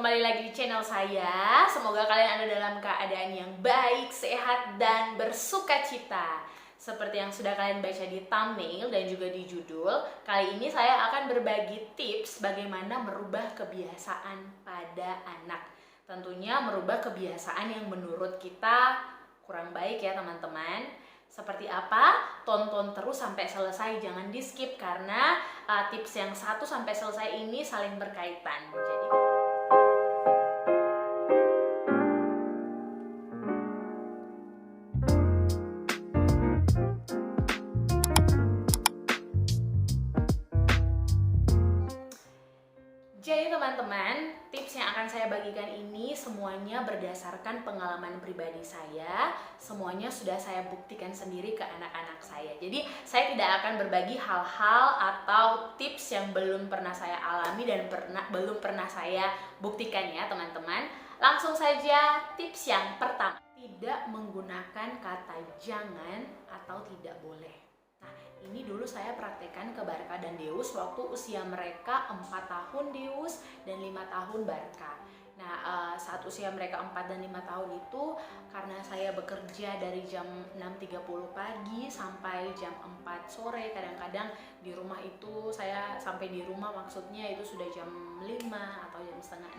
kembali lagi di channel saya. Semoga kalian ada dalam keadaan yang baik, sehat, dan bersukacita. Seperti yang sudah kalian baca di thumbnail dan juga di judul, kali ini saya akan berbagi tips bagaimana merubah kebiasaan pada anak. Tentunya merubah kebiasaan yang menurut kita kurang baik ya teman-teman. Seperti apa? Tonton terus sampai selesai, jangan di skip karena tips yang 1 sampai selesai ini saling berkaitan. Jadi teman-teman, tips yang akan saya bagikan ini semuanya berdasarkan pengalaman pribadi saya. Semuanya sudah saya buktikan sendiri ke anak-anak saya. Jadi saya tidak akan berbagi hal-hal atau tips yang belum pernah saya alami dan belum pernah saya buktikan ya teman-teman. Langsung saja tips yang pertama, tidak menggunakan kata jangan atau tidak boleh. Ini dulu saya praktekkan ke Barka dan Deus waktu usia mereka 4 tahun Deus dan 5 tahun Barka. Nah, saat usia mereka 4 dan 5 tahun itu, karena saya bekerja dari jam 6.30 pagi sampai jam 4 sore, kadang-kadang di rumah itu saya sampai di rumah maksudnya itu sudah jam 5 atau jam setengah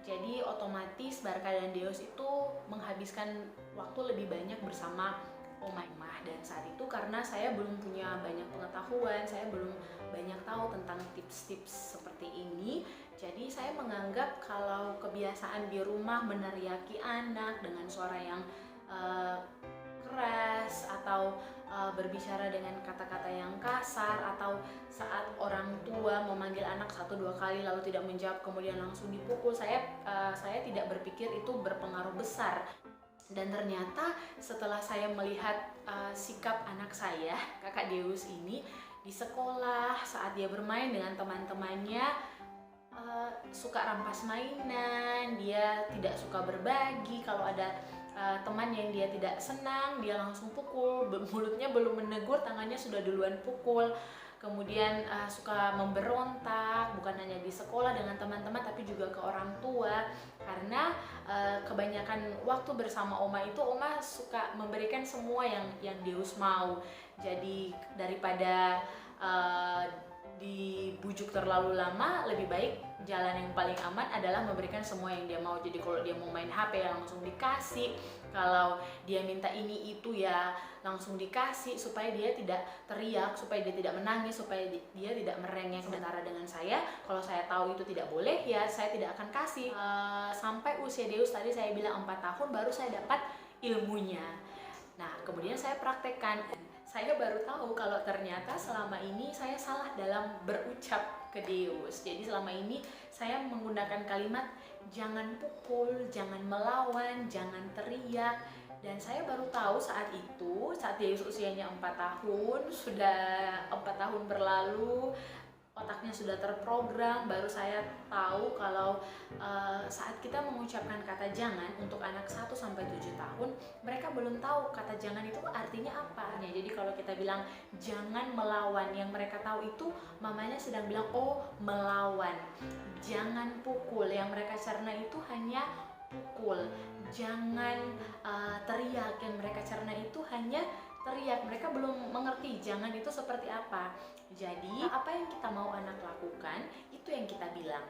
6. Jadi otomatis Barka dan Deus itu menghabiskan waktu lebih banyak bersama Oma. Dan saat itu karena saya belum punya banyak pengetahuan, saya belum banyak tahu tentang tips-tips seperti ini, jadi saya menganggap kalau kebiasaan di rumah meneriaki anak dengan suara yang keras atau berbicara dengan kata-kata yang kasar, atau saat orang tua memanggil anak 1-2 kali lalu tidak menjawab kemudian langsung dipukul, saya tidak berpikir itu berpengaruh besar. Dan ternyata setelah saya melihat sikap anak saya, kakak Deus ini, di sekolah saat dia bermain dengan teman-temannya, suka rampas mainan, dia tidak suka berbagi. Kalau ada teman yang dia tidak senang, dia langsung pukul, mulutnya belum menegur, tangannya sudah duluan pukul. Kemudian suka memberontak, bukan hanya di sekolah dengan teman-teman tapi juga ke orang tua, karena kebanyakan waktu bersama Oma itu Oma suka memberikan semua yang Deus mau. Jadi daripada dibujuk terlalu lama, lebih baik jalan yang paling aman adalah memberikan semua yang dia mau. Jadi kalau dia mau main HP ya langsung dikasih, kalau dia minta ini itu ya langsung dikasih, supaya dia tidak teriak, supaya dia tidak menangis, supaya dia tidak merengek. Sementara dengan saya, kalau saya tahu itu tidak boleh ya saya tidak akan kasih. Sampai usia Deus tadi saya bilang 4 tahun baru saya dapat ilmunya. Nah kemudian saya praktekkan, saya baru tahu kalau ternyata selama ini saya salah dalam berucap ke Deus. Jadi selama ini saya menggunakan kalimat jangan pukul, jangan melawan, jangan teriak. Dan saya baru tahu saat itu, saat Deus usianya 4 tahun, sudah 4 tahun berlalu, otaknya sudah terprogram, baru saya tahu kalau saat kita mengucapkan kata jangan untuk anak 1-7 tahun, mereka belum tahu kata jangan itu artinya apa. Jadi kalau kita bilang jangan melawan, yang mereka tahu itu mamanya sedang bilang oh melawan. Jangan pukul, yang mereka cerna itu hanya pukul. Jangan teriak, yang mereka cerna itu hanya teriak. Mereka belum mengerti jangan itu seperti apa. Jadi apa yang kita mau anak lakukan itu yang kita bilang.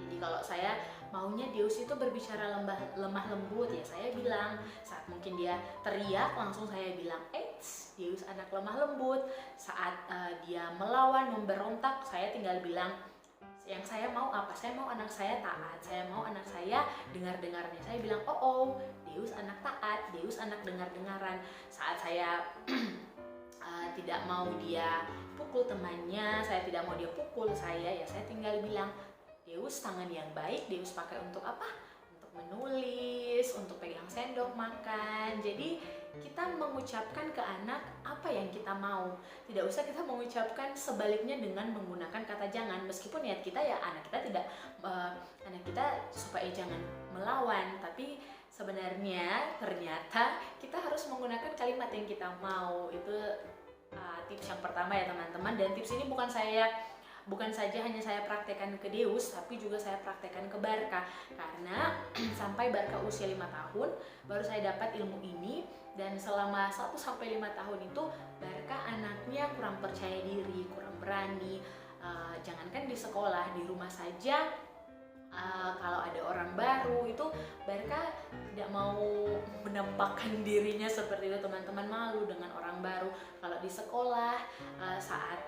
Jadi kalau saya maunya Deus itu berbicara lemah lembut, ya saya bilang. Saat mungkin dia teriak, langsung saya bilang eits, Deus anak lemah lembut. Saat dia melawan, memberontak, saya tinggal bilang yang saya mau apa? Saya mau anak saya taat, saya mau anak saya dengar-dengarnya. Saya bilang, oh, Deus anak taat, Deus anak dengar-dengaran. Saat saya tidak mau dia pukul temannya, saya tidak mau dia pukul saya, ya saya tinggal bilang, Deus tangan yang baik, Deus pakai untuk apa? Untuk menulis, untuk pegang sendok makan. Jadi kita mengucapkan ke anak apa yang kita mau. Tidak usah kita mengucapkan sebaliknya dengan menggunakan kata jangan. Meskipun niat kita ya anak kita supaya jangan melawan, tapi sebenarnya ternyata kita harus menggunakan kalimat yang kita mau. Itu tips yang pertama ya teman-teman. Dan tips ini bukan saya bukan saja hanya saya praktekkan ke Deus, tapi juga saya praktekkan ke Barka. Karena sampai Barka usia 5 tahun baru saya dapat ilmu ini, dan selama 1-5 tahun itu Barka anaknya kurang percaya diri, kurang berani. Jangankan di sekolah, di rumah saja kalau ada orang baru itu Barka tidak mau menampakkan dirinya seperti itu, teman-teman, malu dengan orang baru. Kalau di sekolah saat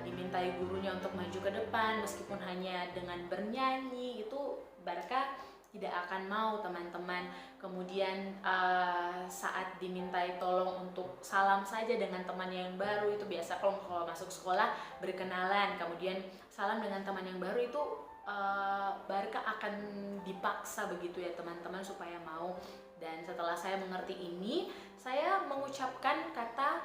dimintai gurunya untuk maju ke depan meskipun hanya dengan bernyanyi, itu Barka tidak akan mau, teman-teman. Kemudian saat dimintai tolong untuk salam saja dengan teman yang baru, itu biasa kalau masuk sekolah berkenalan kemudian salam dengan teman yang baru, itu Barka akan dipaksa begitu ya, teman-teman, supaya mau. Dan setelah saya mengerti ini, saya mengucapkan kata,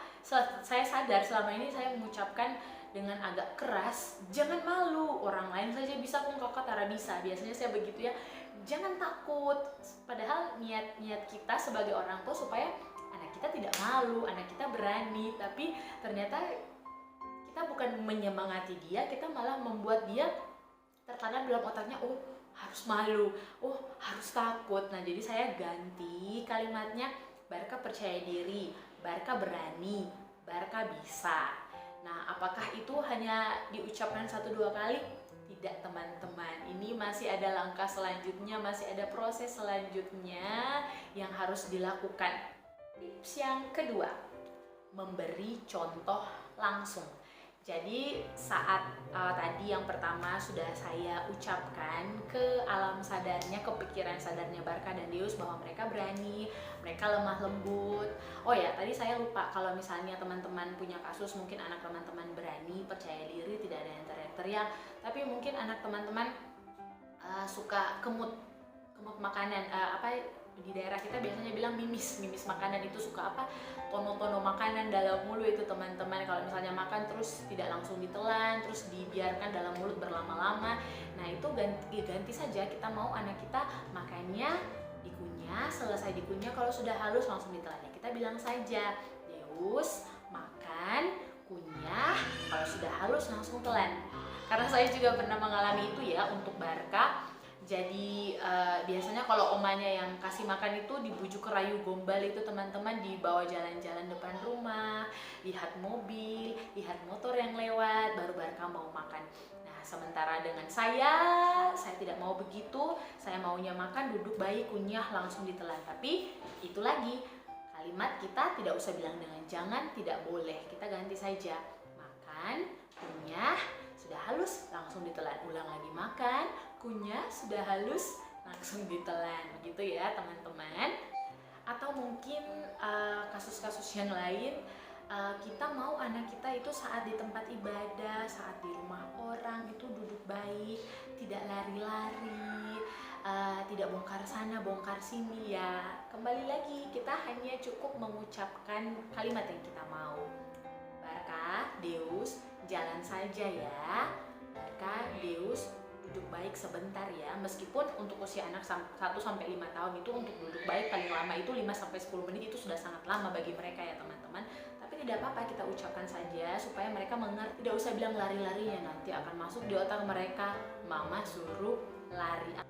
saya sadar selama ini saya mengucapkan dengan agak keras, jangan malu, orang lain saja bisa kok kakak Tara bisa. Biasanya saya begitu ya, jangan takut. Padahal niat kita sebagai orang tua supaya anak kita tidak malu, anak kita berani. Tapi ternyata kita bukan menyemangati dia, kita malah membuat dia tertanam dalam otaknya, oh harus malu, oh harus takut. Nah, jadi saya ganti kalimatnya, Barka percaya diri, Barka berani, Barka bisa. Nah, apakah itu hanya diucapkan 1-2 kali? Tidak, teman-teman. Ini masih ada langkah selanjutnya, masih ada proses selanjutnya yang harus dilakukan. Tips yang kedua, memberi contoh langsung. Jadi saat tadi yang pertama sudah saya ucapkan ke alam sadarnya, ke pikiran sadarnya Barka dan Deus bahwa mereka berani, mereka lemah lembut. Oh ya, tadi saya lupa, kalau misalnya teman-teman punya kasus mungkin anak teman-teman berani, percaya diri, tidak ada yang teriak-teriak, tapi mungkin anak teman-teman suka kemut makanan, di daerah kita biasanya bilang mimis makanan, itu suka tono-tono makanan dalam mulut itu, teman-teman. Kalau misalnya makan terus tidak langsung ditelan, terus dibiarkan dalam mulut berlama-lama, nah itu ganti saja. Kita mau anak kita makannya dikunyah, selesai dikunyah kalau sudah halus langsung ditelan. Ya, kita bilang saja, Deus makan, kunyah, kalau sudah halus langsung telan. Karena saya juga pernah mengalami itu ya untuk Barka. Jadi biasanya kalau omanya yang kasih makan itu dibujuk rayu gombal itu, teman-teman, dibawa jalan-jalan depan rumah, lihat mobil, lihat motor yang lewat, baru Barka mau makan. Nah, sementara dengan saya tidak mau begitu. Saya maunya makan, duduk baik, kunyah, langsung ditelan. Tapi itu lagi, kalimat kita tidak usah bilang dengan jangan, tidak boleh. Kita ganti saja, makan, kunyah, sudah halus langsung ditelan. Ulang lagi, makan, kunyah, sudah halus langsung ditelan, gitu ya, teman-teman. Atau mungkin kasus-kasus yang lain, kita mau anak kita itu saat di tempat ibadah, saat di rumah orang itu duduk baik, tidak lari-lari, tidak bongkar sana bongkar sini. Ya, kembali lagi, kita hanya cukup mengucapkan kalimat yang kita mau. Barka, Deus, jalan saja ya. Barka, Deus, duduk baik sebentar ya. Meskipun untuk usia anak 1-5 tahun itu untuk duduk baik paling lama itu 5-10 menit, itu sudah sangat lama bagi mereka ya, teman-teman. Tapi tidak apa-apa, kita ucapkan saja supaya mereka mengerti. Tidak usah bilang lari-lari ya, nanti akan masuk di otak mereka, mama suruh lari.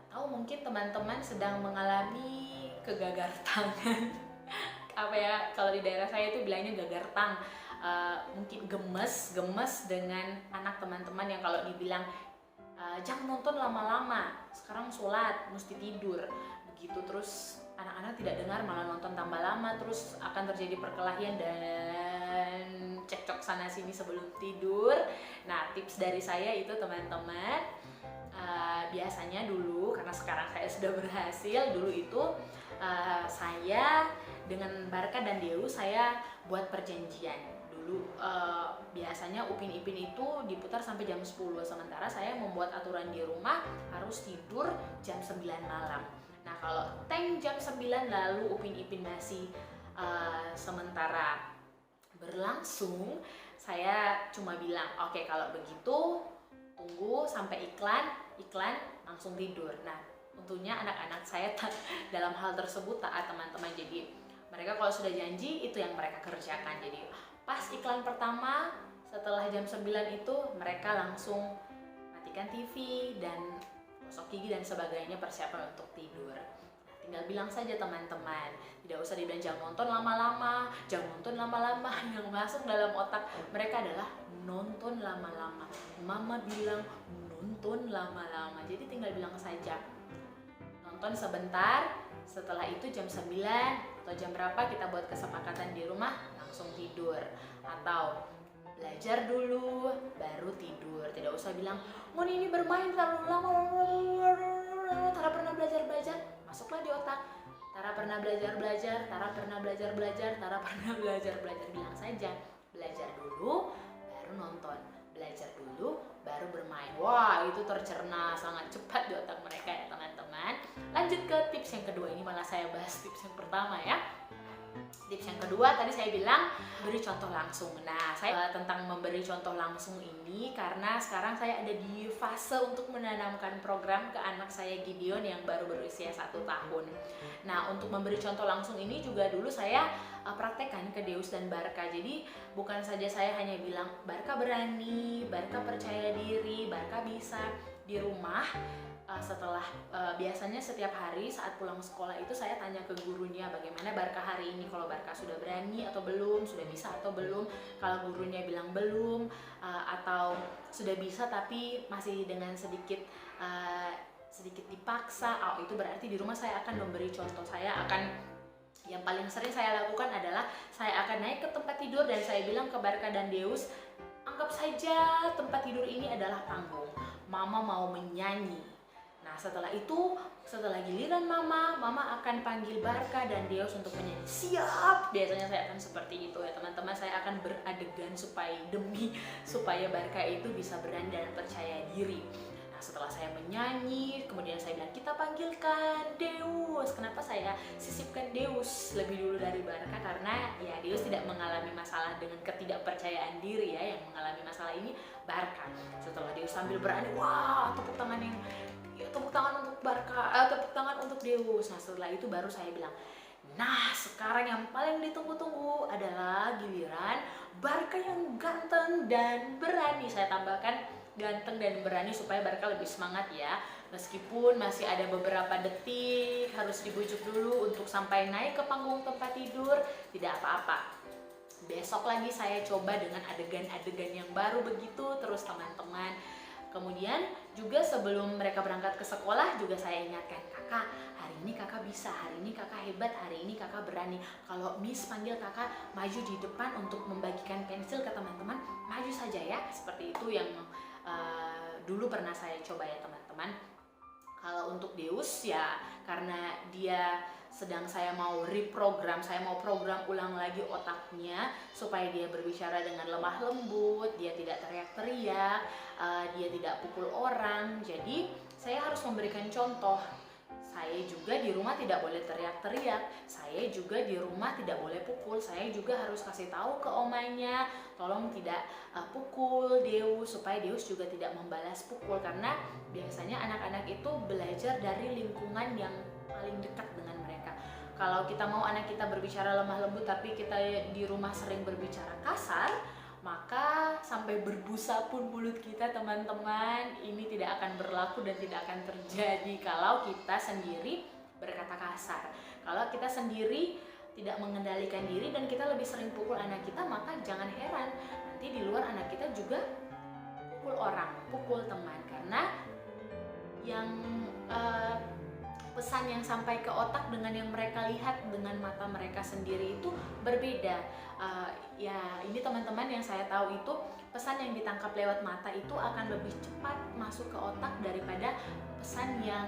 Atau mungkin teman-teman sedang mengalami kegagar tangan. Kalau di daerah saya itu bilangnya gagar tang. Mungkin gemes dengan anak teman-teman yang kalau dibilang jangan nonton lama-lama, sekarang sholat, mesti tidur, begitu. Terus anak-anak tidak dengar, malah nonton tambah lama, terus akan terjadi perkelahian dan cekcok sana sini sebelum tidur. Nah, tips dari saya itu, teman-teman, biasanya dulu, karena sekarang saya sudah berhasil, dulu itu saya dengan Barka dan Deus saya buat perjanjian. Dulu biasanya Upin Ipin itu diputar sampai jam 10, sementara saya membuat aturan di rumah harus tidur jam 9 malam. Nah, kalau tank jam 9 lalu Upin Ipin masih sementara berlangsung, saya cuma bilang, oke, kalau begitu tunggu sampai iklan langsung tidur. Nah, tentunya anak-anak saya dalam hal tersebut taat, teman-teman. Jadi mereka kalau sudah janji itu yang mereka kerjakan. Jadi pas iklan pertama Setelah jam 9 itu mereka langsung matikan TV dan gosok gigi dan sebagainya, persiapan untuk tidur. Nah, tinggal bilang saja teman-teman, tidak usah dibilang jangan nonton lama-lama, jangan nonton lama-lama. Yang masuk dalam otak mereka adalah nonton lama-lama. Mama bilang nonton lama-lama, jadi tinggal bilang saja nonton sebentar, setelah itu jam 9 atau jam berapa kita buat kesepakatan di rumah langsung tidur, atau belajar dulu baru tidur. Tidak usah bilang Mon ini bermain terlalu lama, Tara pernah belajar, masuklah di otak Tara pernah belajar, Tara pernah belajar, Tara pernah belajar. Bilang saja belajar dulu baru nonton, belajar dulu baru bermain. Wah, itu tercerna sangat cepat di otak mereka ya teman-teman. Lanjut ke tips yang kedua, ini malah saya bahas tips yang pertama ya. Tips yang kedua tadi saya bilang beri contoh langsung. Nah, saya tentang memberi contoh langsung ini karena sekarang saya ada di fase untuk menanamkan program ke anak saya Gideon yang baru berusia 1 tahun. Nah, untuk memberi contoh langsung ini juga dulu saya praktekkan ke Deus dan Barka. Jadi bukan saja saya hanya bilang Barka berani, Barka percaya diri, Barka bisa di rumah. Setelah biasanya setiap hari saat pulang sekolah itu saya tanya ke gurunya bagaimana Barka hari ini, kalau Barka sudah berani atau belum, sudah bisa atau belum. Kalau gurunya bilang belum atau sudah bisa tapi masih dengan sedikit dipaksa, itu berarti di rumah saya akan memberi contoh. Yang paling sering saya lakukan adalah saya akan naik ke tempat tidur dan saya bilang ke Barka dan Deus, anggap saja tempat tidur ini adalah panggung, Mama mau menyanyi. Nah, setelah itu, setelah giliran Mama akan panggil Barka dan Deus untuk menyanyi. Siap! Biasanya saya akan seperti itu ya teman-teman. Saya akan beradegan supaya Barka itu bisa berani dan percaya diri. Nah, setelah saya menyanyi, kemudian saya bilang kita panggilkan Deus. Kenapa saya sisipkan Deus lebih dulu dari Barka? Karena ya Deus tidak mengalami masalah dengan ketidakpercayaan diri ya. Yang mengalami masalah ini Barka. Setelah Deus sambil berani, wah, tepuk tangan untuk Barka, tepuk tangan untuk Deus. Nah, setelah itu baru saya bilang, nah sekarang yang paling ditunggu-tunggu adalah giliran Barka yang ganteng dan berani. Saya tambahkan ganteng dan berani supaya Barka lebih semangat ya. Meskipun masih ada beberapa detik harus dibujuk dulu untuk sampai naik ke panggung tempat tidur, tidak apa-apa. Besok lagi saya coba dengan adegan-adegan yang baru begitu terus teman-teman. Kemudian juga sebelum mereka berangkat ke sekolah juga saya ingatkan, kakak hari ini kakak bisa, hari ini kakak hebat, hari ini kakak berani. Kalau Miss panggil kakak maju di depan untuk membagikan pensil ke teman-teman, maju saja ya. Seperti itu yang dulu pernah saya coba ya teman-teman. Kalau untuk Deus ya karena dia sedang saya mau reprogram, saya mau program ulang lagi otaknya supaya dia berbicara dengan lemah lembut, dia tidak teriak-teriak, dia tidak pukul orang. Jadi saya harus memberikan contoh. Saya juga di rumah tidak boleh teriak-teriak, saya juga di rumah tidak boleh pukul, saya juga harus kasih tahu ke omanya, tolong tidak pukul Deus, supaya Deus juga tidak membalas pukul. Karena biasanya anak-anak itu belajar dari lingkungan yang paling dekat dengan mereka. Kalau kita mau anak kita berbicara lemah lembut tapi kita di rumah sering berbicara kasar, maka sampai berbusa pun mulut kita teman-teman, ini tidak akan berlaku dan tidak akan terjadi kalau kita sendiri berkata kasar. Kalau kita sendiri tidak mengendalikan diri dan kita lebih sering pukul anak kita, maka jangan heran nanti di luar anak kita juga pukul orang, pukul teman. Karena yang pesan yang sampai ke otak dengan yang mereka lihat dengan mata mereka sendiri itu berbeda. Ya ini teman-teman yang saya tahu itu pesan yang ditangkap lewat mata itu akan lebih cepat masuk ke otak daripada pesan yang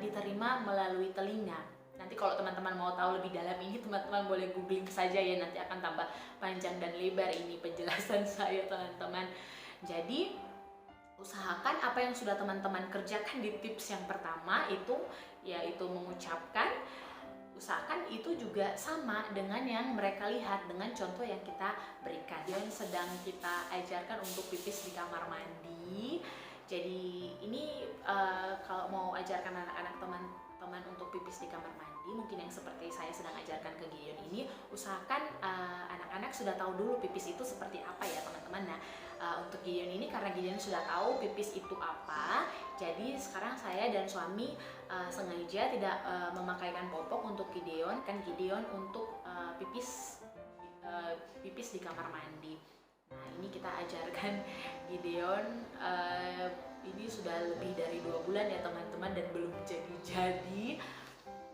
diterima melalui telinga. Nanti kalau teman-teman mau tahu lebih dalam ini, teman-teman boleh googling saja ya, nanti akan tambah panjang dan lebar ini penjelasan saya teman-teman. Jadi usahakan apa yang sudah teman-teman kerjakan di tips yang pertama itu, yaitu mengucapkan, usahakan itu juga sama dengan yang mereka lihat dengan contoh yang kita berikan. Yang sedang kita ajarkan untuk pipis di kamar mandi. Jadi ini kalau mau ajarkan anak-anak teman untuk pipis di kamar mandi, mungkin yang seperti saya sedang ajarkan ke Gideon ini, usahakan anak-anak sudah tahu dulu pipis itu seperti apa ya teman-teman. Nah, untuk Gideon ini karena Gideon sudah tahu pipis itu apa, jadi sekarang saya dan suami sengaja tidak memakaikan popok untuk Gideon, kan Gideon untuk pipis di kamar mandi. Nah, ini kita ajarkan Gideon ini sudah lebih dari 2 bulan ya teman-teman, dan belum jadi-jadi.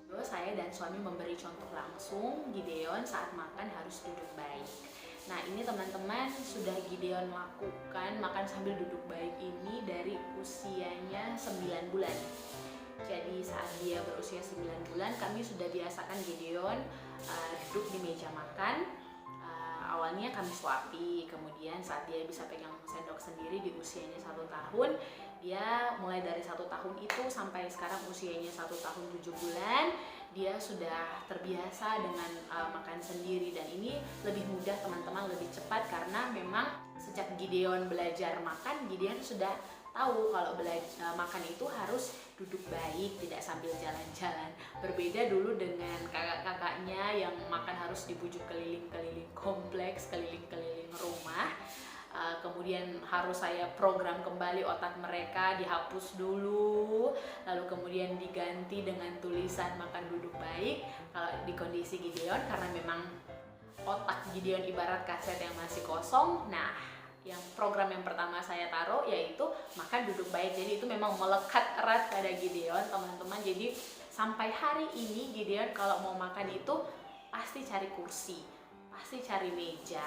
Terus saya dan suami memberi contoh langsung, Gideon saat makan harus duduk baik. Nah, ini teman-teman sudah Gideon lakukan makan sambil duduk baik ini dari usianya 9 bulan. Jadi saat dia berusia 9 bulan, kami sudah biasakan Gideon duduk di meja makan. Awalnya kami suapi, kemudian saat dia bisa pegang sendok sendiri di usianya 1 tahun, dia mulai dari 1 tahun itu sampai sekarang usianya 1 tahun 7 bulan, dia sudah terbiasa dengan makan sendiri. Dan ini lebih mudah teman-teman, lebih cepat, karena memang sejak Gideon belajar makan, Gideon sudah tahu kalau makan itu harus duduk baik, tidak sambil jalan-jalan. Berbeda dulu dengan kakak-kakaknya yang makan harus dibujuk keliling-keliling kompleks, keliling-keliling rumah. Kemudian harus saya program kembali otak mereka, dihapus dulu, lalu kemudian diganti dengan tulisan makan duduk baik. Kalau di kondisi Gideon, karena memang otak Gideon ibarat kaset yang masih kosong, nah yang program yang pertama saya taruh yaitu makan duduk baik. Jadi itu memang melekat erat pada Gideon teman-teman. Jadi sampai hari ini Gideon kalau mau makan itu pasti cari kursi, pasti cari meja.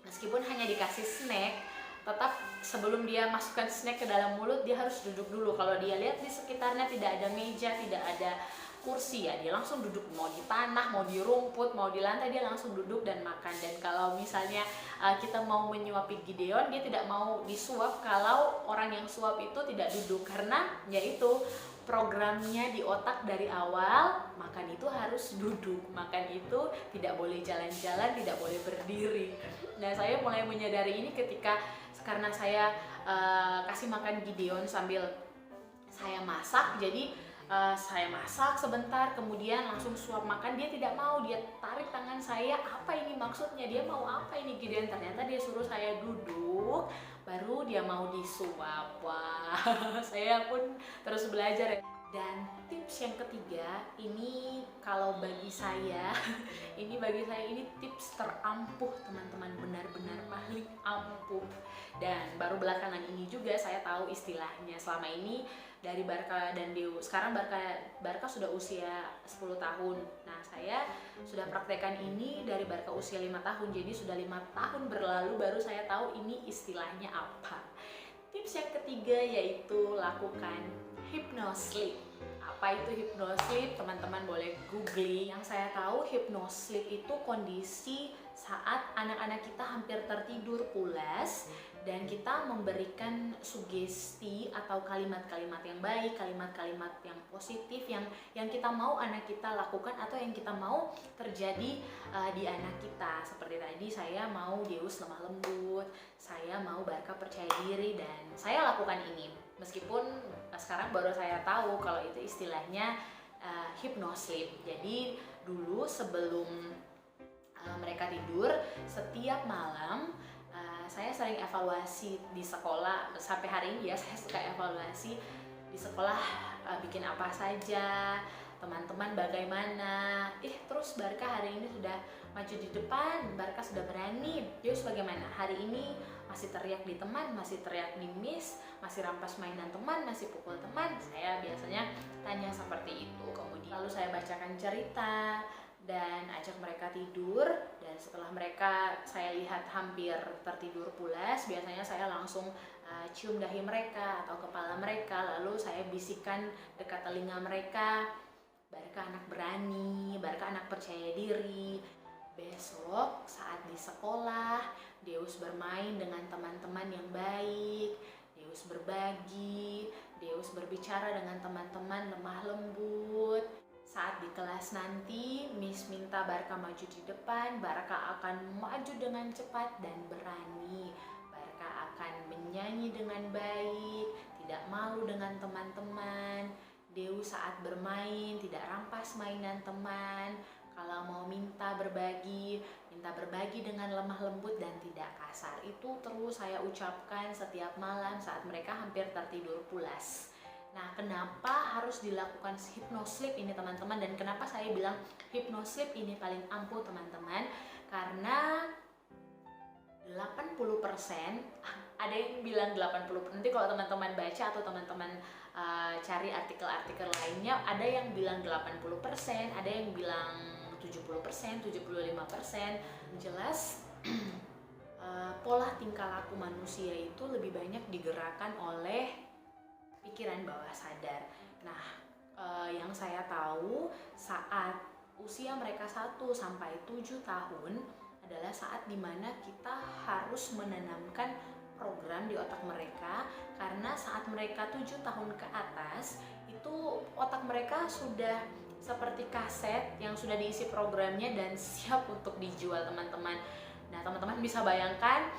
Meskipun hanya dikasih snack, tetap sebelum dia masukkan snack ke dalam mulut, dia harus duduk dulu. Kalau dia lihat di sekitarnya tidak ada meja, tidak ada kursi, ya dia langsung duduk, mau di tanah, mau di rumput, mau di lantai, dia langsung duduk dan makan. Dan kalau misalnya kita mau menyuapi Gideon, dia tidak mau disuap kalau orang yang suap itu tidak duduk, karena yaitu programnya di otak dari awal, makan itu harus duduk, makan itu tidak boleh jalan-jalan, tidak boleh berdiri. Nah, saya mulai menyadari ini ketika karena saya kasih makan Gideon sambil saya masak. Jadi saya masak sebentar, kemudian langsung suap makan. Dia tidak mau, dia tarik tangan saya, apa ini maksudnya, dia mau apa ini Gideon. Ternyata dia suruh saya duduk, baru dia mau disuap. Wah, saya pun terus belajar ya. Dan tips yang ketiga, ini kalau bagi saya ini tips terampuh teman-teman, benar-benar paling ampuh. Dan baru belakangan ini juga saya tahu istilahnya. Selama ini dari Barka dan Deus, sekarang Barka sudah usia 10 tahun. Nah, saya sudah praktekkan ini dari Barka usia 5 tahun. Jadi sudah 5 tahun berlalu baru saya tahu ini istilahnya apa. Tips yang ketiga yaitu lakukan hypnosleep. Apa itu hypnosleep? Teman-teman boleh googling. Yang saya tahu hypnosleep itu kondisi saat anak-anak kita hampir tertidur pulas dan kita memberikan sugesti atau kalimat-kalimat yang baik, kalimat-kalimat yang positif yang kita mau anak kita lakukan atau yang kita mau terjadi di anak kita. Seperti tadi, saya mau Deus lemah lembut, saya mau Barka percaya diri, dan saya lakukan ini. Meskipun sekarang baru saya tahu kalau itu istilahnya hypnosleep. Jadi dulu sebelum mereka tidur, setiap malam saya sering evaluasi di sekolah. Sampai hari ini ya saya suka evaluasi di sekolah, bikin apa saja, teman-teman bagaimana. Terus Barka hari ini sudah maju di depan, Barka sudah berani. Deus bagaimana? Hari ini masih teriak di teman, masih teriak di miss, masih rampas mainan teman, masih pukul teman. Saya biasanya tanya seperti itu. Kemudian lalu saya bacakan cerita dan ajak mereka tidur. Dan setelah saya lihat hampir tertidur pulas, biasanya saya langsung cium dahi mereka atau kepala mereka, lalu saya bisikan dekat telinga mereka, Barka anak berani, Barka anak percaya diri. Besok saat di sekolah, Deus bermain dengan teman-teman yang baik, Deus berbagi, Deus berbicara dengan teman-teman lemah lembut. Saat di kelas nanti, Miss minta Barka maju di depan, Barka akan maju dengan cepat dan berani. Barka akan menyanyi dengan baik, tidak malu dengan teman-teman. Deus saat bermain tidak rampas mainan teman. Kalau mau minta berbagi dengan lemah lembut dan tidak kasar. Itu terus saya ucapkan setiap malam saat mereka hampir tertidur pulas. Nah, kenapa harus dilakukan hypnosleep ini teman-teman, dan kenapa saya bilang hypnosleep ini paling ampuh teman-teman? Karena 80%, ada yang bilang 80%, nanti kalau teman-teman baca atau teman-teman cari artikel-artikel lainnya, ada yang bilang 80%, ada yang bilang 70%, 75%. Jelas pola tingkah laku manusia itu lebih banyak digerakkan oleh pikiran bawah sadar. Nah, yang saya tahu saat usia mereka 1 sampai 7 tahun adalah saat dimana kita harus menanamkan program di otak mereka, karena saat mereka 7 tahun ke atas itu otak mereka sudah seperti kaset yang sudah diisi programnya dan siap untuk dijual teman-teman. Nah, teman-teman bisa bayangkan,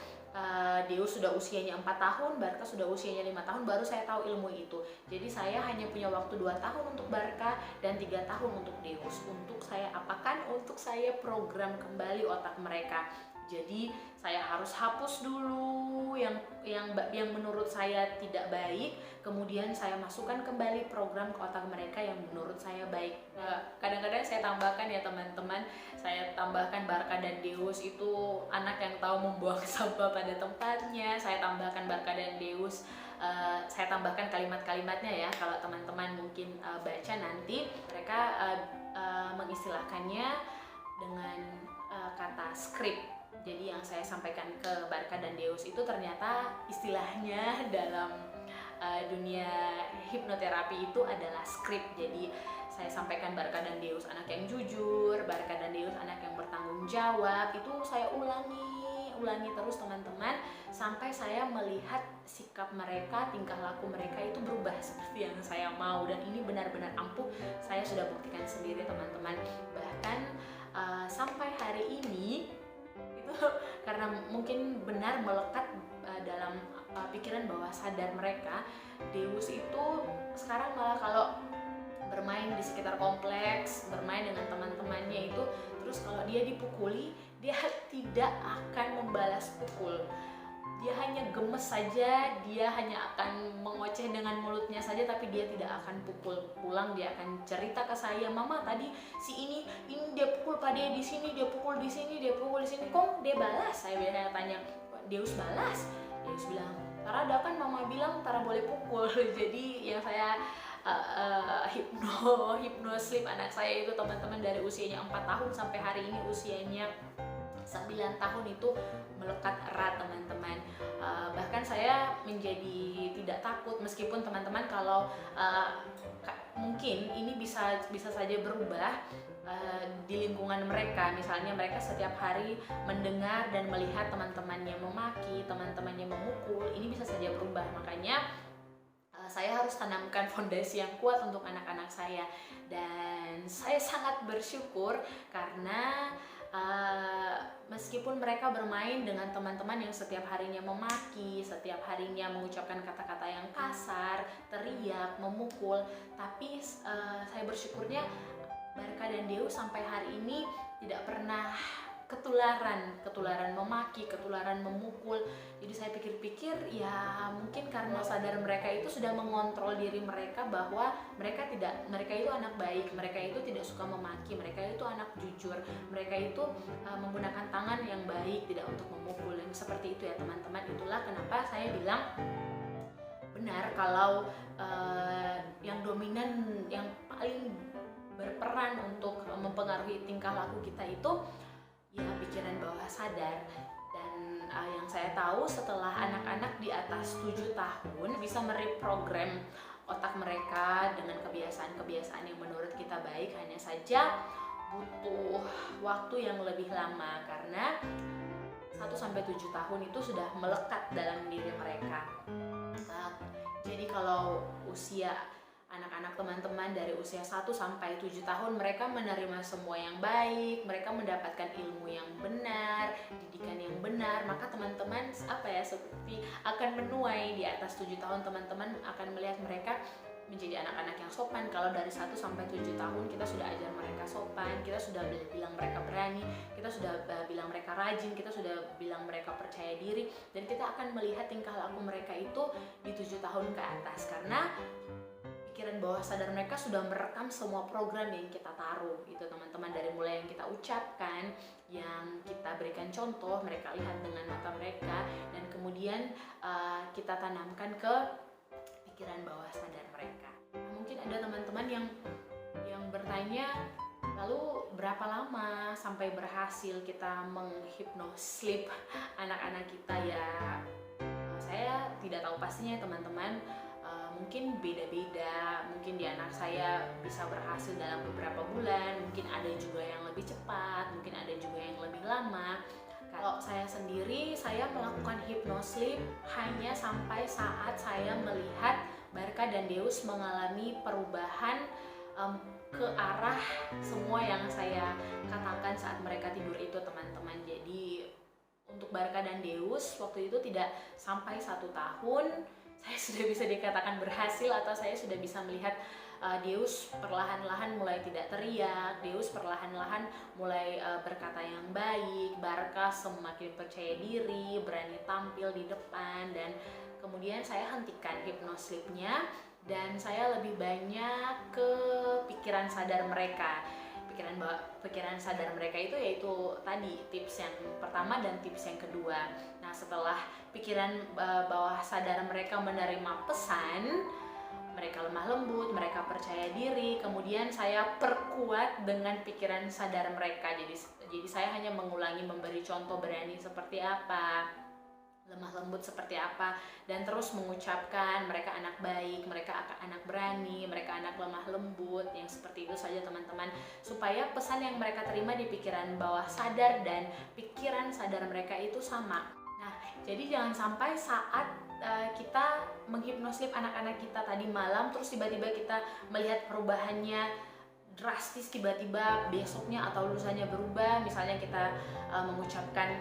Deus sudah usianya 4 tahun, Barka sudah usianya 5 tahun, baru saya tahu ilmu itu. Jadi saya hanya punya waktu 2 tahun untuk Barka dan 3 tahun untuk Deus. Untuk saya apakan? Untuk saya program kembali otak mereka. Jadi saya harus hapus dulu yang menurut saya tidak baik, kemudian saya masukkan kembali program ke otak mereka yang menurut saya baik. Kadang-kadang saya tambahkan ya teman-teman, saya tambahkan Barka dan Deus itu anak yang tahu membuang sampah pada tempatnya. Saya tambahkan Barka dan Deus, saya tambahkan kalimat-kalimatnya ya, kalau teman-teman mungkin baca nanti, mereka mengistilahkannya dengan kata script. Jadi yang saya sampaikan ke Barka dan Deus itu ternyata istilahnya dalam dunia hipnoterapi itu adalah script. Jadi saya sampaikan Barka dan Deus anak yang jujur, Barka dan Deus anak yang bertanggung jawab. Itu saya ulangi terus teman-teman, sampai saya melihat sikap mereka, tingkah laku mereka itu berubah seperti yang saya mau, dan ini benar-benar ampuh. Saya sudah buktikan sendiri teman-teman. Bahkan sampai hari ini itu karena mungkin benar melekat dalam pikiran bawah sadar mereka, Deus itu sekarang malah kalau bermain di sekitar kompleks, bermain dengan teman-temannya itu, terus kalau dia dipukuli, dia tidak akan membalas pukul. Dia hanya gemes saja, dia hanya akan mengoceh dengan mulutnya saja, tapi dia tidak akan pukul. Pulang dia akan cerita ke saya, "Mama tadi si ini dia pukul Pak De di sini, dia pukul di sini, dia pukul di sini." "Kok dia balas?" Saya biasanya tanya. "Deus balas." Deus bilang, "Tara ada kan Mama bilang Tara boleh pukul." Jadi yang saya hypnosleep anak saya itu teman-teman dari usianya 4 tahun sampai hari ini usianya 9 tahun itu melekat erat teman-teman. Bahkan saya menjadi tidak takut, meskipun teman-teman kalau mungkin ini bisa saja berubah di lingkungan mereka. Misalnya mereka setiap hari mendengar dan melihat teman-temannya memaki, teman-temannya memukul, ini bisa saja berubah. Makanya saya harus tanamkan fondasi yang kuat untuk anak-anak saya, dan saya sangat bersyukur karena meskipun mereka bermain dengan teman-teman yang setiap harinya memaki, setiap harinya mengucapkan kata-kata yang kasar, teriak, memukul, tapi saya bersyukurnya Barka dan Deus sampai hari ini tidak pernah ketularan memaki, ketularan memukul. Jadi saya pikir-pikir ya mungkin karena sadar mereka itu sudah mengontrol diri mereka bahwa mereka itu anak baik, mereka itu tidak suka memaki, mereka itu anak jujur, mereka itu menggunakan tangan yang baik, tidak untuk memukul. Dan seperti itu ya teman-teman. Itulah kenapa saya bilang benar kalau yang dominan, yang paling berperan untuk mempengaruhi tingkah laku kita itu ya pikiran bawah sadar. Dan yang saya tahu setelah anak-anak di atas 7 tahun bisa mereprogram otak mereka dengan kebiasaan-kebiasaan yang menurut kita baik, hanya saja butuh waktu yang lebih lama karena 1-7 tahun itu sudah melekat dalam diri mereka. Jadi kalau usia anak-anak teman-teman dari usia 1-7 tahun, mereka menerima semua yang baik, mereka mendapatkan ilmu yang benar, didikan yang benar, maka teman-teman seperti akan menuai di atas 7 tahun. Teman-teman akan melihat mereka menjadi anak-anak yang sopan. Kalau dari 1 sampai 7 tahun kita sudah ajar mereka sopan, kita sudah bilang mereka berani, kita sudah bilang mereka rajin, kita sudah bilang mereka percaya diri, dan kita akan melihat tingkah laku mereka itu di 7 tahun ke atas, karena pikiran bawah sadar mereka sudah merekam semua program yang kita taruh itu teman-teman, dari mulai yang kita ucapkan, yang kita berikan contoh, mereka lihat dengan mata mereka, dan kemudian kita tanamkan ke pikiran bawah sadar mereka. Nah, mungkin ada teman-teman yang bertanya, lalu berapa lama sampai berhasil kita menghipnosis anak-anak kita ya? Saya tidak tahu pastinya teman-teman. Mungkin beda-beda, mungkin di anak saya bisa berhasil dalam beberapa bulan, mungkin ada juga yang lebih cepat, mungkin ada juga yang lebih lama. Kalau saya sendiri, saya melakukan hipnosis hanya sampai saat saya melihat Barka dan Deus mengalami perubahan ke arah semua yang saya katakan saat mereka tidur itu teman-teman. Jadi untuk Barka dan Deus waktu itu tidak sampai 1 tahun saya sudah bisa dikatakan berhasil, atau saya sudah bisa melihat Deus perlahan-lahan mulai tidak teriak, Deus perlahan-lahan mulai berkata yang baik, Barka semakin percaya diri, berani tampil di depan, dan kemudian saya hentikan hipnosisnya dan saya lebih banyak ke pikiran sadar mereka. Pikiran sadar mereka itu yaitu tadi tips yang pertama dan tips yang kedua. Nah, setelah pikiran bawah sadar mereka menerima pesan, mereka lemah lembut, mereka percaya diri, kemudian saya perkuat dengan pikiran sadar mereka. Jadi saya hanya mengulangi memberi contoh berani seperti apa, lemah lembut seperti apa, dan terus mengucapkan mereka anak baik, mereka anak berani, mereka anak lemah lembut, yang seperti itu saja teman-teman, supaya pesan yang mereka terima di pikiran bawah sadar dan pikiran sadar mereka itu sama. Nah, jadi jangan sampai saat kita menghipnosis anak-anak kita tadi malam, terus tiba-tiba kita melihat perubahannya drastis, tiba-tiba besoknya atau lusanya berubah. Misalnya kita mengucapkan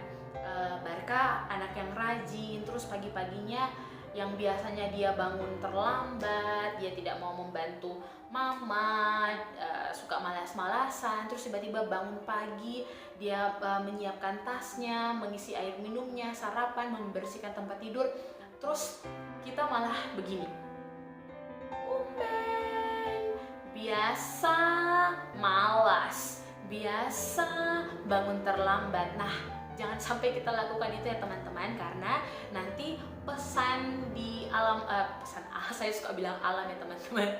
Barka anak yang rajin, terus pagi-paginya yang biasanya dia bangun terlambat, dia tidak mau membantu mama, suka malas-malasan, terus tiba-tiba bangun pagi, dia menyiapkan tasnya, mengisi air minumnya, sarapan, membersihkan tempat tidur, terus kita malah begini, biasa malas, biasa bangun terlambat. Nah, jangan sampai kita lakukan itu ya teman-teman, karena nanti pesan di alam, saya suka bilang alam ya teman-teman,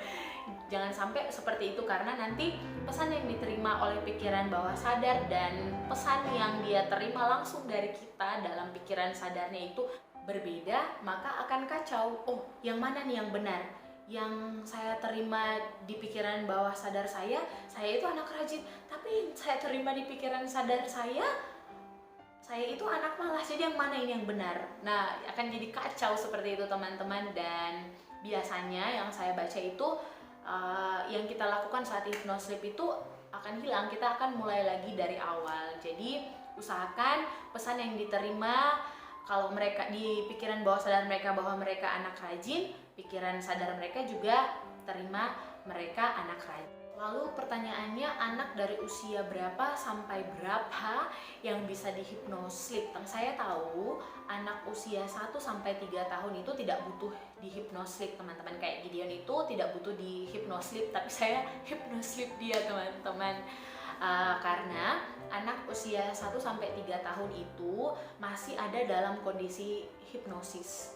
jangan sampai seperti itu, karena nanti pesan yang diterima oleh pikiran bawah sadar dan pesan yang dia terima langsung dari kita dalam pikiran sadarnya itu berbeda, maka akan kacau. Oh, yang mana nih yang benar? Yang saya terima di pikiran bawah sadar saya itu anak rajin, tapi saya terima di pikiran sadar saya itu anak malas. Jadi yang mana ini yang benar? Nah, akan jadi kacau seperti itu teman-teman. Dan biasanya yang saya baca itu yang kita lakukan saat hipnosis itu akan hilang, kita akan mulai lagi dari awal. Jadi usahakan pesan yang diterima, kalau mereka di pikiran bawah sadar mereka bahwa mereka anak rajin, pikiran sadar mereka juga terima mereka anak rajin. Lalu pertanyaannya, anak dari usia berapa sampai berapa yang bisa dihipnosis? Saya tahu anak usia 1 sampai 3 tahun itu tidak butuh dihipnosis teman-teman. Kayak Gideon itu tidak butuh dihipnosis, tapi saya hipnosis dia teman-teman. Karena anak usia 1 sampai 3 tahun itu masih ada dalam kondisi hipnosis.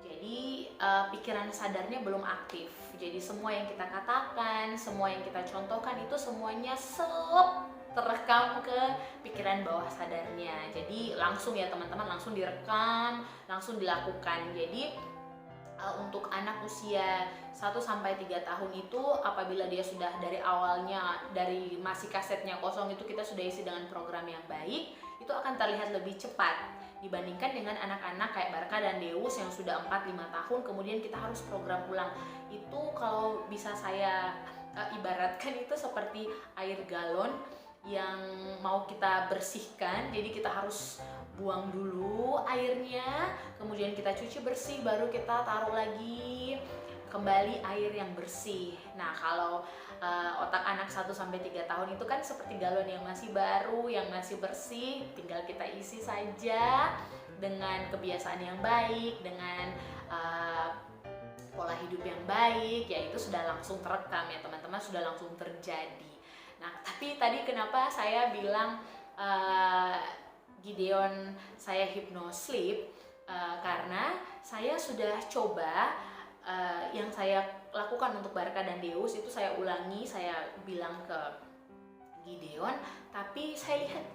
Jadi pikiran sadarnya belum aktif. Jadi semua yang kita katakan, semua yang kita contohkan itu semuanya terekam ke pikiran bawah sadarnya. Jadi langsung ya teman-teman, langsung direkam, langsung dilakukan. Jadi untuk anak usia 1 sampai 3 tahun itu, apabila dia sudah dari awalnya, dari masih kasetnya kosong itu kita sudah isi dengan program yang baik, itu akan terlihat lebih cepat dibandingkan dengan anak-anak kayak Barka dan Deus yang sudah 4-5 tahun kemudian kita harus program ulang. Itu kalau bisa saya ibaratkan itu seperti air galon yang mau kita bersihkan, jadi kita harus buang dulu airnya, kemudian kita cuci bersih, baru kita taruh lagi, kembali air yang bersih. Nah, kalau otak anak 1-3 tahun itu kan seperti galon yang masih baru, yang masih bersih, tinggal kita isi saja dengan kebiasaan yang baik, dengan pola hidup yang baik, ya itu sudah langsung terekam ya teman-teman, sudah langsung terjadi. Nah, tapi tadi kenapa saya bilang Gideon saya hypnosleep, karena saya sudah coba yang saya lakukan untuk Barka dan Deus itu saya ulangi, saya bilang ke Gideon, tapi saya lihat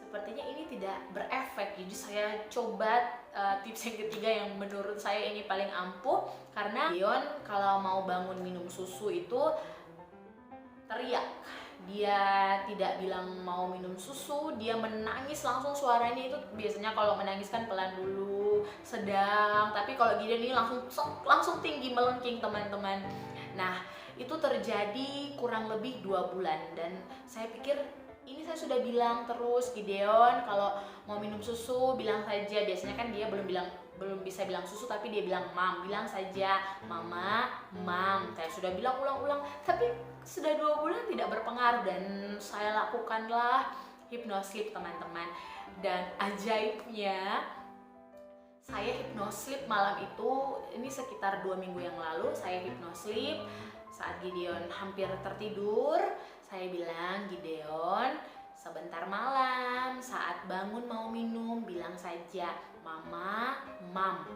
sepertinya ini tidak berefek. Jadi saya coba tips yang ketiga yang menurut saya ini paling ampuh, karena Gideon kalau mau bangun minum susu itu teriak. Dia tidak bilang mau minum susu, dia menangis langsung. Suaranya itu biasanya kalau menangis kan pelan dulu, sedang, tapi kalau Gideon ini langsung tinggi, melengking teman-teman. Nah, itu terjadi kurang lebih 2 bulan, dan saya pikir ini saya sudah bilang terus, Gideon kalau mau minum susu bilang saja. Biasanya kan dia belum bisa bilang susu, tapi dia bilang mam, bilang saja mama, mam. Saya sudah bilang ulang-ulang, tapi sudah 2 bulan tidak berpengaruh, dan saya lakukanlah hypnosleep teman-teman. Dan ajaibnya, saya hypnosleep malam itu, ini sekitar 2 minggu yang lalu, saya hypnosleep saat Gideon hampir tertidur. Saya bilang, Gideon, sebentar malam saat bangun mau minum bilang saja mama, mam.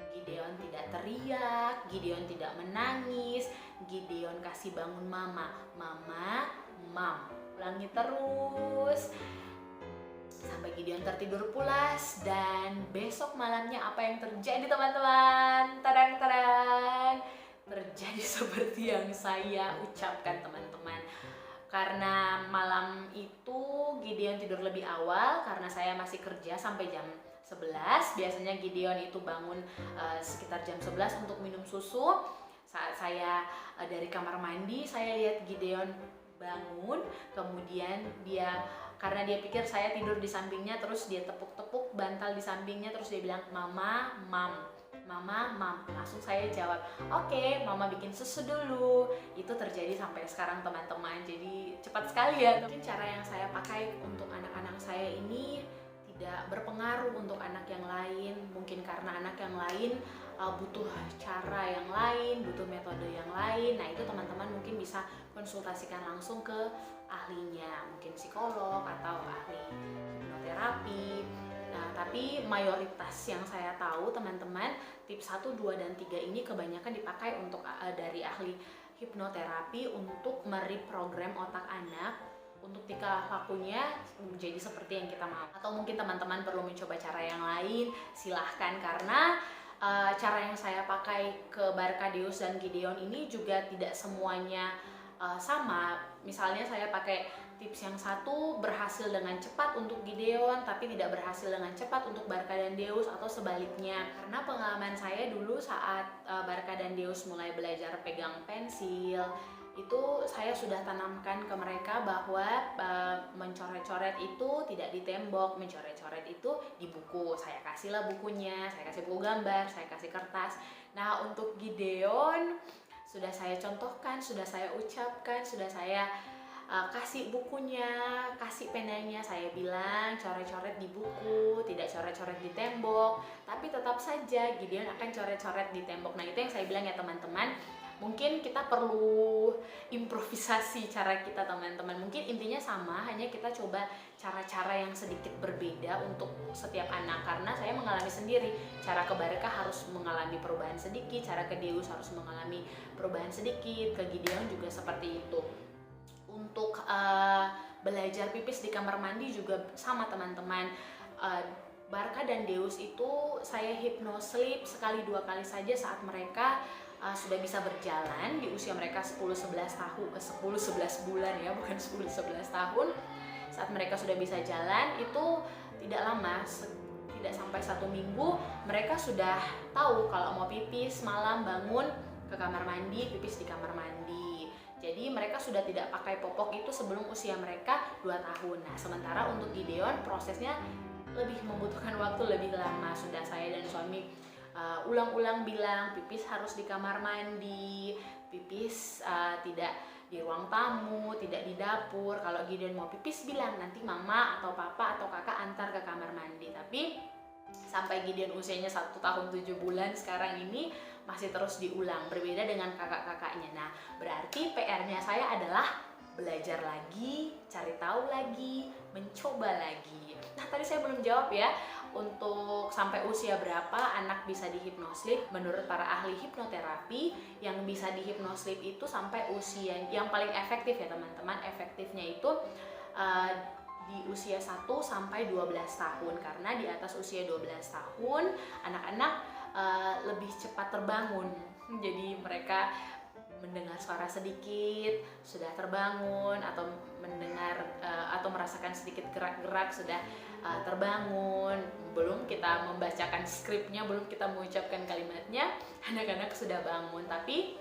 Gideon tidak teriak, Gideon tidak menangis, Gideon kasih bangun mama, mama, mam. Ulangi terus sampai Gideon tertidur pulas. Dan besok malamnya apa yang terjadi teman-teman? Tadang-tadang, terjadi seperti yang saya ucapkan teman-teman. Karena malam itu Gideon tidur lebih awal, karena saya masih kerja sampai jam 11. Biasanya Gideon itu bangun sekitar jam 11 untuk minum susu. Saat saya dari kamar mandi, saya lihat Gideon bangun, kemudian karena dia pikir saya tidur di sampingnya, terus dia tepuk-tepuk bantal di sampingnya, terus dia bilang mama, mam. Mama, mam. Langsung saya jawab, oke, mama bikin susu dulu. Itu terjadi sampai sekarang teman-teman. Jadi cepat sekali ya. Mungkin cara yang saya pakai untuk anak-anak saya ini tidak berpengaruh untuk anak yang lain. Mungkin karena anak yang lain butuh cara yang lain, butuh metode yang lain. Nah, itu teman-teman mungkin bisa konsultasikan langsung ke ahlinya, mungkin psikolog atau ahli hipnoterapi. Nah, tapi mayoritas yang saya tahu teman-teman, tips 1, 2, dan 3 ini kebanyakan dipakai untuk dari ahli hipnoterapi untuk mereprogram otak anak untuk tingkah lakunya menjadi seperti yang kita mau. Atau mungkin teman-teman perlu mencoba cara yang lain, silahkan, karena cara yang saya pakai ke Barka, Deus, dan Gideon ini juga tidak semuanya sama. Misalnya saya pakai tips yang satu berhasil dengan cepat untuk Gideon, tapi tidak berhasil dengan cepat untuk Barka dan Deus, atau sebaliknya. Karena pengalaman saya dulu saat Barka dan Deus mulai belajar pegang pensil, itu saya sudah tanamkan ke mereka bahwa mencoret-coret itu tidak di tembok, mencoret-coret itu di buku. Saya kasihlah bukunya, saya kasih buku gambar, saya kasih kertas. Nah, untuk Gideon sudah saya contohkan, sudah saya ucapkan, sudah saya kasih bukunya, kasih penanya. Saya bilang coret-coret di buku, tidak coret-coret di tembok. Tapi tetap saja Gideon akan coret-coret di tembok. Nah, itu yang saya bilang ya teman-teman, mungkin kita perlu improvisasi cara kita teman-teman. Mungkin intinya sama, hanya kita coba cara-cara yang sedikit berbeda untuk setiap anak. Karena saya mengalami sendiri, cara ke Barka harus mengalami perubahan sedikit, cara ke Deus harus mengalami perubahan sedikit, ke Gideon juga seperti itu. Untuk belajar pipis di kamar mandi juga sama teman-teman. Barka dan Deus itu saya hypnosleep 1-2 kali saja saat mereka sudah bisa berjalan di usia mereka 10-11 tahun, 10-11 bulan ya, bukan 10-11 tahun. Saat mereka sudah bisa jalan itu tidak lama, tidak sampai 1 minggu mereka sudah tahu kalau mau pipis malam, bangun ke kamar mandi, pipis di kamar mandi. Jadi mereka sudah tidak pakai popok itu sebelum usia mereka 2 tahun. Nah, sementara untuk Gideon prosesnya lebih membutuhkan waktu lebih lama. Sudah saya dan suami ulang-ulang bilang pipis harus di kamar mandi, pipis tidak di ruang tamu, tidak di dapur. Kalau Gideon mau pipis bilang nanti mama atau papa atau kakak antar ke kamar mandi. Tapi sampai Gideon usianya 1 tahun 7 bulan sekarang ini masih terus diulang, berbeda dengan kakak-kakaknya. Nah, berarti PR-nya saya adalah belajar lagi, cari tahu lagi, mencoba lagi. Nah, tadi saya belum jawab ya, untuk sampai usia berapa anak bisa dihipnoslip. Menurut para ahli hipnoterapi, yang bisa dihipnoslip itu sampai usia yang paling efektif ya teman-teman, efektifnya itu di usia 1 sampai 12 tahun, karena di atas usia 12 tahun anak-anak lebih cepat terbangun. Jadi mereka mendengar suara sedikit sudah terbangun, atau mendengar atau merasakan sedikit gerak-gerak sudah terbangun. Belum kita membacakan skripnya, belum kita mengucapkan kalimatnya, anak-anak sudah bangun. Tapi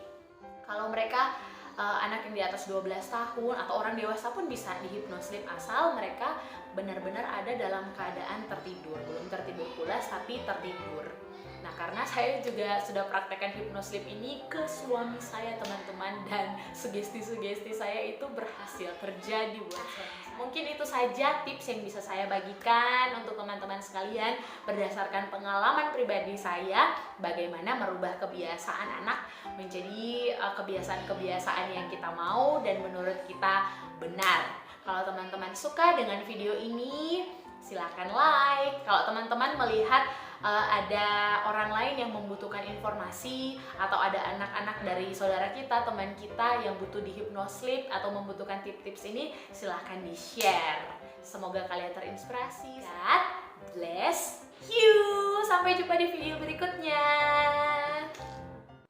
kalau mereka anak yang di atas 12 tahun atau orang dewasa pun bisa dihipnoslip, asal mereka benar-benar ada dalam keadaan tertidur, belum tertidur pulas tapi tertidur. Nah, karena saya juga sudah praktekkan hipnoslip ini ke suami saya teman-teman, dan sugesti-sugesti saya itu berhasil terjadi buat suami saya. Mungkin itu saja tips yang bisa saya bagikan untuk teman-teman sekalian berdasarkan pengalaman pribadi saya, bagaimana merubah kebiasaan anak menjadi kebiasaan-kebiasaan yang kita mau dan menurut kita benar. Kalau teman-teman suka dengan video ini, silahkan like. Kalau teman-teman melihat ada orang lain yang membutuhkan informasi, atau ada anak-anak dari saudara kita, teman kita yang butuh dihipnoslip atau membutuhkan tips-tips ini, silahkan di-share. Semoga kalian terinspirasi. God bless you. Sampai jumpa di video berikutnya.